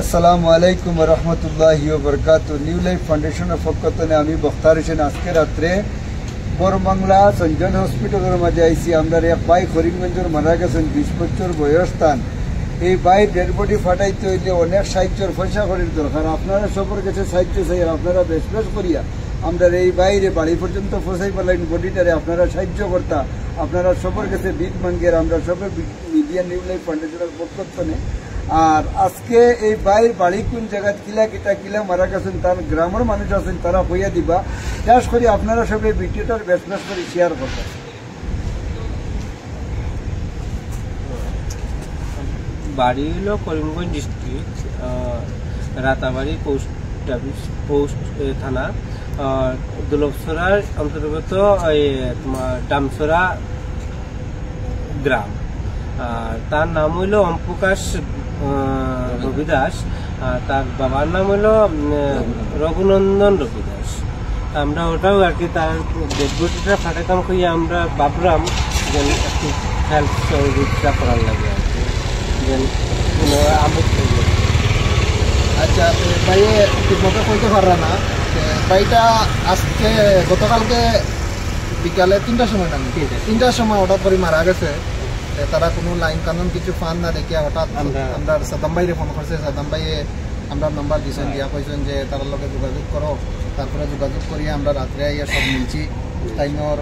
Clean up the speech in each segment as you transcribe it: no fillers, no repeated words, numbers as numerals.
আসসালামু আলাইকুম ওয়া রাহমাতুল্লাহি ওয়া বারাকাতুহু। নিউ লাইফ ফাউন্ডেশনের পক্ষ থেকে আমি বখতার হোসেন আজকে রাত্রে বড়বাংলা সঞ্জন হসপিটালের মাঝে আইসি। আমরা এক ভাই করিমগঞ্জের মারা গেছেন, 20 বছর বয়স্থান। এই ভাই ডেড বডি ফাটাইতে হইলে অনেক সাহায্যের পয়সা করির দরকার। আপনারা সবার কাছে সাহায্য চাই, আপনারা বেশ করিয়া আমরা এই বাইরে বাড়ি পর্যন্ত পৌঁছাই পারলেন বডিটারে আপনারা সাহায্য করতা। আপনারা সবার কাছে বিট মাঙ্গের আমরা সবাই মিডিয়া নিউ লাইফ ফাউন্ডেশনের পক্ষ থেকে। আর আজকে এই বাইর বাড়ি কোন জায়গা কিলা মারা গেছেন তার গ্রামের মানুষ আছেন, তারা হইয়া দিবা। চাষ করি আপনারা সবাই ভিডিওটার বেশ করে শেয়ার করবেন। বাড়ি হলো করিমগঞ্জ ডিস্ট্রিক্ট, রাতাবাড়ি পোস্ট থানা, দুলভছড়ার অন্তর্গত তোমার ডামছড়া গ্রাম। আর তার নাম হইল ওমপ্রকাশ রবিদাস, তার বাবার নাম হইল রঘুনন্দন রবিদাস। আমরা ওটাও আর কি তার ডেডবডিটা ফাটাতাম কই আমরা ভাবলাম যে একটু হেল্প সহযোগিতা করার লাগে আর কি। আচ্ছা, ভাইয়ে ঠিকমতো কইতে পাররা না। ভাইটা আজকে গতকালকে বিকালে 3টার সময় নামি 3টার সময় হঠাৎ করে মারা গেছে। তারা কোনো লাইন কানুন কিছু ফান না দেখিয়া হঠাৎ আমরা সাদাম ভাইরে ফোন করছে। সাদাম ভাইয়ে আমরা নাম্বার দিয়েছেন, দিয়া কইছেন যে তার লগে যোগাযোগ করো। তারপরে যোগাযোগ করিয়া আমরা রাত্রে আইয়া সব মিলছি। তাইনর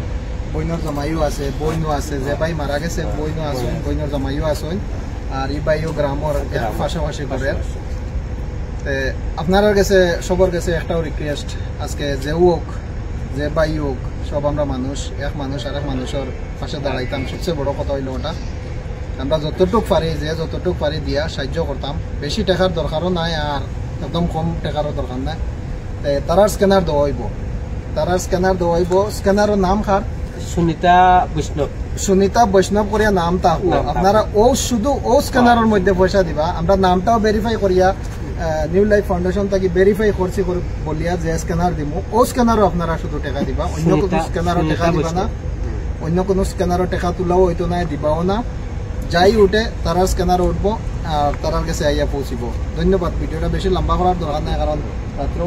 বইনর জমাইও আছে, বইনও আছে, যে ভাই মারা গেছে বইনও আসুন, বইনর জমাইও আসুন। আর এই বাইও গ্রামের পাশাপাশি করে। আপনার কাছে সবার কাছে একটাও রিকোয়েস্ট, আজকে যে হোক যে বাই হোক সব আমরা মানুষ, এক মানুষ আর এক মানুষের পাশে দাঁড়াইতাম। সবচেয়ে বড় কথা হইল ওটা আমরা যতটুক পারি পারি দিয়া সাহায্য করতাম। বেশি টাকার দরকারও নাই আর একদম কম টাকারও দরকার নাই। তারার স্ক্যানার দেওয়া হইব, স্ক্যানারের নাম খার সুনিতা বৈষ্ণব করিয়া নাম থাকবো। আপনারা শুধু স্ক্যানারের মধ্যে পয়সা দিবা। আমরা নামটাও ভেরিফাই করিয়া নিউ লাইফ ফাউন্ডেশন থেকে ভেরিফাই করছি বলিয়া যে স্ক্যানার দিব, স্ক্যানারও আপনারা শুধু টাকা দিবা। অন্য কোনো স্ক্যানারও টাকা দিবা না, অন্য কোনো স্ক্যানারও টাকা তোলাও হইতো না, দিবাও না। যাই উঠে তারা স্ক্যানার উঠবো আর তার কাছে আইয়া পৌঁছিব। ধন্যবাদ। ভিডিওটা বেশি লম্বা করার দরকার নাই, কারণ রাত্র